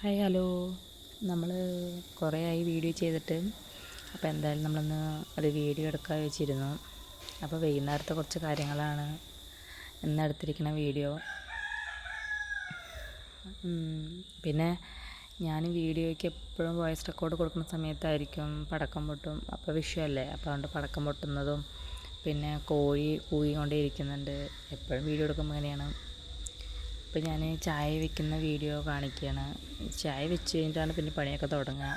Hi hello. നമ്മൾ കുറേ ആയി വീഡിയോ ചെയ്തിട്ട്. അപ്പോൾ എന്തായാലും നമ്മളൊന്ന് ഒരു വീഡിയോ എടുക്കാൻ വെച്ചിരുന്നു. അപ്പോൾ വൈകുന്നേരത്തെ കുറച്ച് കാര്യങ്ങളാണ് ഇന്ന് എടുത്തിരിക്കുന്ന വീഡിയോ. പിന്നെ ഞാൻ വീഡിയോയ്ക്ക് എപ്പോഴും വോയിസ് റെക്കോർഡ് കൊടുക്കുന്ന സമയത്തായിരിക്കും പടക്കം പൊട്ടും. അപ്പോൾ വിഷയമല്ലേ, അപ്പോൾ അതുകൊണ്ട് പടക്കം പൊട്ടുന്നതും പിന്നെ കോഴി കൂവിക്കൊണ്ടേ ഇരിക്കുന്നുണ്ട്. എപ്പോഴും വീഡിയോ എടുക്കുമ്പോൾ അങ്ങനെയാണ്. ഇപ്പോൾ ഞാൻ ചായ വെക്കുന്ന വീഡിയോ കാണിക്കുകയാണ്. ചായ വെച്ച് കഴിഞ്ഞിട്ടാണ് പിന്നെ പണിയൊക്കെ തുടങ്ങുക.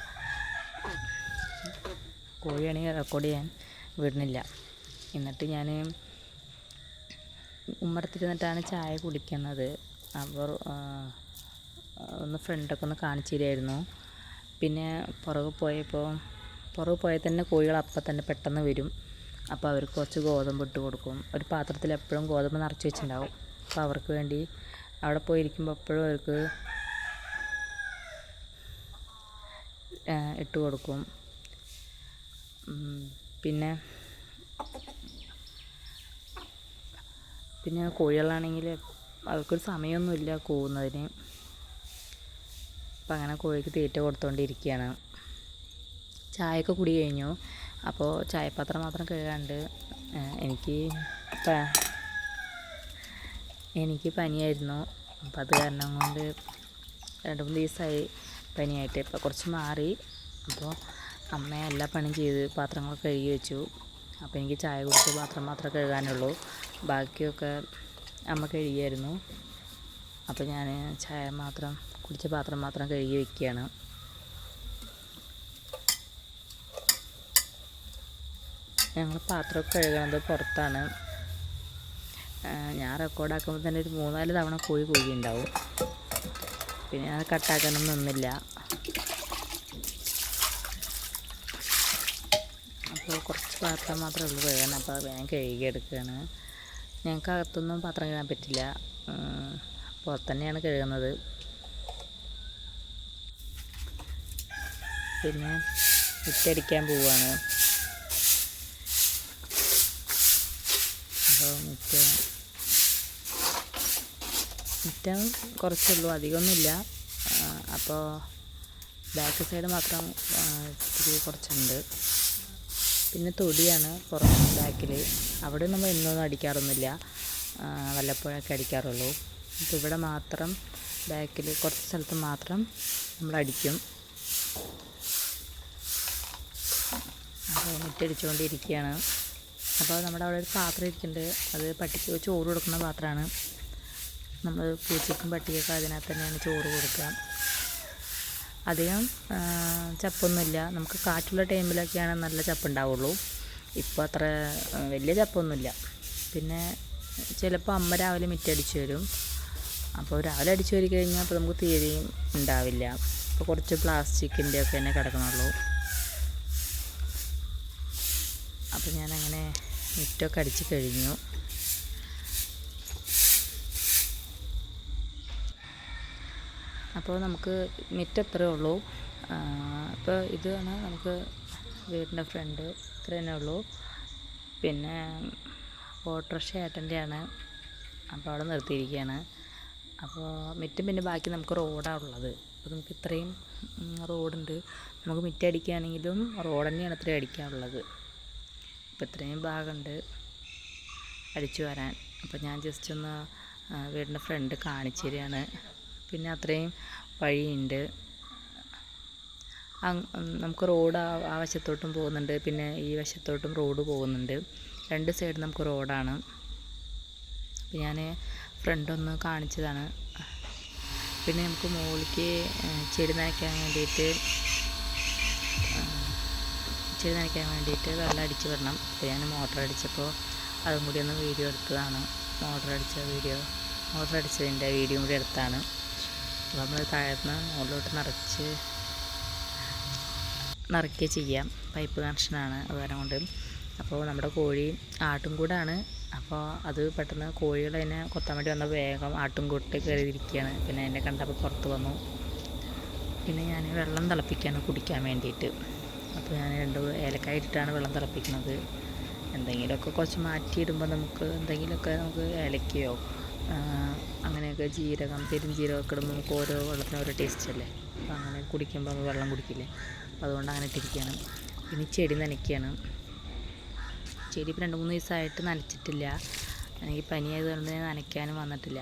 കോഴിയാണെങ്കിൽ റെക്കോർഡ് ചെയ്യാൻ വിടുന്നില്ല. എന്നിട്ട് ഞാൻ ഉമ്മറത്തിരുന്നിട്ടാണ് ചായ കുടിക്കുന്നത്. അപ്പോൾ ഒന്ന് ഫ്രണ്ടൊക്കെ ഒന്ന് കാണിച്ചു തരുമായിരുന്നു. പിന്നെ പുറകെ പോയാൽ തന്നെ കോഴികൾ അപ്പം തന്നെ പെട്ടെന്ന് വരും. അപ്പോൾ അവർക്ക് കുറച്ച് ഗോതമ്പ് ഇട്ട് കൊടുക്കും. ഒരു പാത്രത്തിൽ എപ്പോഴും ഗോതമ്പ് നിറച്ച് വെച്ചിട്ടുണ്ടാവും. അപ്പോൾ അവർക്ക് വേണ്ടി അവിടെ പോയിരിക്കുമ്പോൾ എപ്പോഴും അവർക്ക് ഇട്ട് കൊടുക്കും. പിന്നെ കോഴികളാണെങ്കിൽ അവർക്കൊരു സമയമൊന്നുമില്ല കൂവുന്നതിന്. അപ്പം അങ്ങനെ കോഴിക്ക് തീറ്റ കൊടുത്തുകൊണ്ടിരിക്കുകയാണ്. ചായയൊക്കെ കുടി കഴിഞ്ഞു. അപ്പോൾ ചായപാത്രം മാത്രം കഴുകാണ്ട്. എനിക്ക് പനിയായിരുന്നു. അപ്പം അത് കാരണം കൊണ്ട് 2-3 ദിവസമായി പനിയായിട്ട്. ഇപ്പോൾ കുറച്ച് മാറി. അപ്പോൾ അമ്മ എല്ലാ പണിയും ചെയ്ത് പാത്രങ്ങളൊക്കെ കഴുകി വെച്ചു. അപ്പോൾ എനിക്ക് ചായ കുടിച്ച പാത്രം മാത്രമേ കഴുകാനുള്ളൂ. ബാക്കിയൊക്കെ അമ്മ കഴുകിയായിരുന്നു. അപ്പോൾ ഞാൻ കുടിച്ച പാത്രം മാത്രം കഴുകി വയ്ക്കുകയാണ്. ഞങ്ങൾ പാത്രമൊക്കെ കഴുകുന്നത് പുറത്താണ്. ഞാൻ റെക്കോർഡാക്കുമ്പോൾ തന്നെ ഒരു 3-4 തവണ കോഴി ഉണ്ടാവും. പിന്നെ ഞാൻ കട്ടാക്കാനൊന്നും നിന്നില്ല. അപ്പോൾ കുറച്ച് പാത്രം മാത്രമേ ഉള്ളൂ കഴുകാൻ. അപ്പോൾ വേഗം കഴുകിയെടുക്കുകയാണ്. ഞങ്ങൾക്ക് അകത്തൊന്നും പാത്രം കഴുകാൻ പറ്റില്ല. പുറത്ത് തന്നെയാണ് കഴുകുന്നത്. പിന്നെ മുറ്റടിക്കാൻ പോവുകയാണ്. അപ്പോൾ മുറ്റം കുറച്ചുള്ളൂ, അധികമൊന്നുമില്ല. അപ്പോൾ ബാക്ക് സൈഡ് മാത്രം ഇത്തിരി കുറച്ചുണ്ട്. പിന്നെ തൊടിയാണ് ബാക്കിൽ. അവിടെ നമ്മൾ എന്നൊന്നും അടിക്കാറൊന്നുമില്ല, വല്ലപ്പോഴൊക്കെ അടിക്കാറുള്ളൂ. അപ്പോൾ ഇവിടെ മാത്രം ബാക്കിൽ കുറച്ച് സ്ഥലത്ത് മാത്രം നമ്മൾ അടിക്കും. അപ്പോൾ മുറ്റടിച്ചുകൊണ്ടിരിക്കുകയാണ്. അപ്പോൾ നമ്മുടെ അവിടെ ഒരു പാത്രം ഇരിക്കുന്നുണ്ട്. അത് പട്ടിക്ക് ചോറ് കൊടുക്കുന്ന പാത്രമാണ്. നമ്മൾ പൂച്ചയ്ക്കും പട്ടിക്കൊക്കെ അതിനകത്ത് തന്നെയാണ് ചോറ് കൊടുക്കുക. അധികം ചപ്പൊന്നുമില്ല. നമുക്ക് കാറ്റുള്ള ടൈമിലൊക്കെയാണ് നല്ല ചപ്പുണ്ടാവുള്ളൂ. ഇപ്പോൾ അത്ര വലിയ ചപ്പൊന്നുമില്ല. പിന്നെ ചിലപ്പോൾ അമ്മ രാവിലെ മുറ്റടിച്ച് വരും. അപ്പോൾ രാവിലെ അടിച്ചു വരി കഴിഞ്ഞാൽ അപ്പോൾ നമുക്ക് തീരെയും ഉണ്ടാവില്ല. അപ്പോൾ കുറച്ച് പ്ലാസ്റ്റിക്കിൻ്റെ ഒക്കെ തന്നെ കിടക്കണുള്ളൂ. അപ്പോൾ ഞാനങ്ങനെ മുറ്റമൊക്കെ അടിച്ച് കഴിഞ്ഞു. അപ്പോൾ നമുക്ക് മുറ്റം അത്രയേ ഉള്ളൂ. അപ്പോൾ ഇതാണ് നമുക്ക് വീടിൻ്റെ ഫ്രണ്ട്, ഇത്ര തന്നെ ഉള്ളൂ. പിന്നെ ഓട്ടോറിക്ഷ ഏട്ടൻ്റെയാണ്. അപ്പോൾ അവിടെ നിർത്തിയിരിക്കുകയാണ്. അപ്പോൾ മുറ്റം പിന്നെ ബാക്കി നമുക്ക് റോഡാണ് ഉള്ളത്. അപ്പോൾ നമുക്ക് ഇത്രയും റോഡുണ്ട്. നമുക്ക് മുറ്റം അടിക്കുകയാണെങ്കിലും റോഡ് തന്നെയാണ് ഇത്രയും അടിക്കാനുള്ളത്. അപ്പോൾ ഇത്രയും ഭാഗമുണ്ട് അടിച്ചു വരാൻ. അപ്പോൾ ഞാൻ ജസ്റ്റ് ഒന്ന് വീടിൻ്റെ ഫ്രണ്ട് കാണിച്ചു തരികയാണ്. പിന്നെ അത്രയും വഴിയുണ്ട്. നമുക്ക് റോഡ് ആ വശത്തോട്ടും പോകുന്നുണ്ട്, പിന്നെ ഈ വശത്തോട്ടും റോഡ് പോകുന്നുണ്ട്. 2 സൈഡ് നമുക്ക് റോഡാണ്. അപ്പോൾ ഞാൻ ഫ്രണ്ടൊന്ന് കാണിച്ചതാണ്. പിന്നെ നമുക്ക് മുകളിലേക്ക് ചെടി നനയ്ക്കാൻ വേണ്ടിയിട്ട് വെള്ളം അടിച്ച് വിടണം. അപ്പോൾ ഞാൻ മോട്ടർ അടിച്ചപ്പോൾ അതും കൂടി ഒന്ന് വീഡിയോ എടുത്തതാണ്. മോട്ടർ അടിച്ചതിൻ്റെ വീഡിയോ കൂടി എടുത്താണ്. അപ്പോൾ നമ്മൾ താഴത്തുനിന്ന് മുകളിലോട്ട് നിറയ്ക്കുക ചെയ്യാം. പൈപ്പ് കണക്ഷനാണ് അതുകാരം കൊണ്ട്. അപ്പോൾ നമ്മുടെ കോഴി ആട്ടുംകൂടാണ്. അപ്പോൾ അത് പെട്ടെന്ന് കോഴികൾ അതിനെ കൊത്താൻ വേണ്ടി വന്ന വേഗം ആട്ടുംകൂട്ട് കയറിയിരിക്കുകയാണ്. പിന്നെ എന്നെ കണ്ടപ്പോൾ പുറത്ത് വന്നു. പിന്നെ ഞാൻ വെള്ളം തിളപ്പിക്കുകയാണ് കുടിക്കാൻ വേണ്ടിയിട്ട്. അപ്പോൾ ഞാൻ 2 ഏലക്കായ ഇട്ടിട്ടാണ് വെള്ളം തിളപ്പിക്കുന്നത്. എന്തെങ്കിലുമൊക്കെ കുറച്ച് മാറ്റിയിടുമ്പോൾ നമുക്ക് ഏലക്കയോ അങ്ങനെയൊക്കെ ജീരകം പെരുംജീരകമൊക്കെ ഇടുമ്പോൾ നമുക്ക് ഓരോ വെള്ളത്തിന് ഓരോ ടേസ്റ്റ് അല്ലേ. അപ്പോൾ അങ്ങനെ കുടിക്കുമ്പോൾ നമ്മൾ വെള്ളം കുടിക്കില്ലേ, അപ്പോൾ അതുകൊണ്ട് അങ്ങനെ ഇട്ടിരിക്കുകയാണ്. ഇനി ചെടി നനയ്ക്കുകയാണ്. ചെടി ഇപ്പോൾ 2-3 ദിവസമായിട്ട് നനച്ചിട്ടില്ല. എനിക്ക് പനിയായതുകൊണ്ട് ഞാൻ നനയ്ക്കാനും വന്നിട്ടില്ല.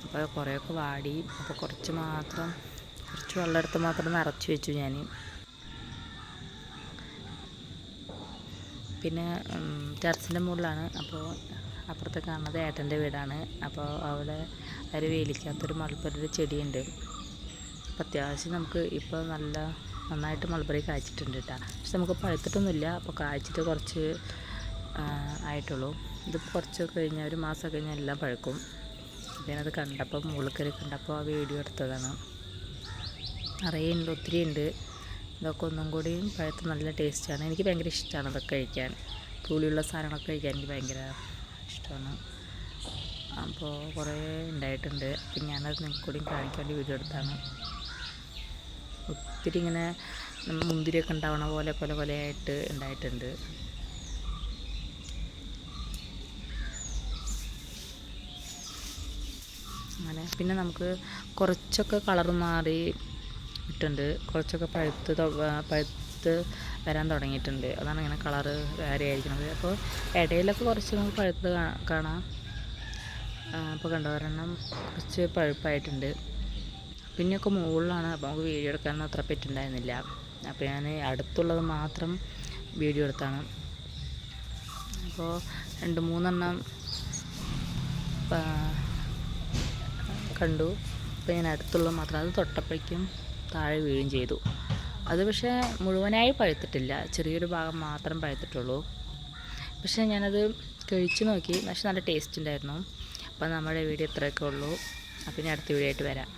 അപ്പോൾ കുറേയൊക്കെ വാടി. അപ്പോൾ കുറച്ച് വെള്ളം എടുത്ത് മാത്രം നിറച്ച് വെച്ചു ഞാൻ. പിന്നെ ടെറസിൻ്റെ മുകളിലാണ്. അപ്പോൾ അപ്പുറത്ത് കാണുന്നത് ഏട്ടൻ്റെ വീടാണ്. അപ്പോൾ അവിടെ ഒരു വേലിക്കകത്തൊരു മൾബറി ചെടിയുണ്ട്. അപ്പോൾ അത്യാവശ്യം നമുക്ക് ഇപ്പോൾ നന്നായിട്ട് മൾബറി കായ്ച്ചിട്ടുണ്ട് കേട്ടോ. പക്ഷെ നമുക്ക് പഴുത്തിട്ടൊന്നുമില്ല. അപ്പോൾ കായ്ച്ചിട്ട് കുറച്ച് ആയിട്ടുള്ളൂ. ഇതിപ്പോൾ കുറച്ച് കഴിഞ്ഞാൽ 1 മാസം കഴിഞ്ഞാൽ എല്ലാം പഴുക്കും. ഞാനത് കണ്ടപ്പോൾ മുകളിൽ കയറി കണ്ടപ്പോൾ ആ വീഡിയോ എടുത്തതാണ്. നിറയെ ഉണ്ട്, ഒത്തിരി ഉണ്ട്. ഇതൊക്കെ ഒന്നും കൂടിയും പഴുത്ത് നല്ല ടേസ്റ്റാണ്. എനിക്ക് ഭയങ്കര ഇഷ്ടമാണ് ഇതൊക്കെ കഴിക്കാൻ. പുളിയുള്ള സാധനങ്ങളൊക്കെ കഴിക്കാൻ എനിക്ക് ഭയങ്കര ഇഷ്ടമാണ്. അപ്പോൾ കുറേ ഉണ്ടായിട്ടുണ്ട്. അപ്പം ഞാനത് നിങ്ങൾക്ക് കൂടിയും കാണിക്കാൻ വേണ്ടി വീഡിയോ എടുത്താണ്. ഒത്തിരി ഇങ്ങനെ മുന്തിരിയൊക്കെ ഉണ്ടാവണ പോലെ കൊലയായിട്ട് ഉണ്ടായിട്ടുണ്ട്. അങ്ങനെ പിന്നെ നമുക്ക് കുറച്ചൊക്കെ കളർ മാറി ഇട്ടുണ്ട്. കുറച്ചൊക്കെ പഴുത്ത് വരാൻ തുടങ്ങിയിട്ടുണ്ട്. അതാണ് ഇങ്ങനെ കളറ് വേറെ ആയിരിക്കുന്നത്. അപ്പോൾ ഇടയിലൊക്കെ കുറച്ച് നമുക്ക് പഴുത്ത് കാണാം. അപ്പോൾ കണ്ടോ, ഒരെണ്ണം കുറച്ച് പഴുപ്പായിട്ടുണ്ട്. പിന്നെയൊക്കെ മുകളിലാണ്. അപ്പോൾ നമുക്ക് വീഡിയോ എടുക്കാനൊന്നും അത്ര പറ്റുണ്ടായിരുന്നില്ല. അപ്പോൾ ഞാൻ അടുത്തുള്ളത് മാത്രം വീഡിയോ എടുത്താണ്. അപ്പോൾ 2-3 എണ്ണം കണ്ടു. അപ്പോൾ ഞാൻ അടുത്തുള്ളത് മാത്രം, അത് തൊട്ടപ്പോഴേക്കും താഴെ വീഴുകയും ചെയ്തു. അത് പക്ഷേ മുഴുവനായി പഴുത്തിട്ടില്ല, ചെറിയൊരു ഭാഗം മാത്രം പഴുത്തിട്ടുള്ളൂ. പക്ഷേ ഞാനത് കഴിച്ച് നോക്കി, പക്ഷെ നല്ല ടേസ്റ്റ് ഉണ്ടായിരുന്നു. അപ്പോൾ നമ്മുടെ വീഡിയോ ഇത്രയൊക്കെ ഉള്ളൂ. അപ്പോൾ ഇനി അടുത്ത വീഡിയോ ആയിട്ട് വരാം.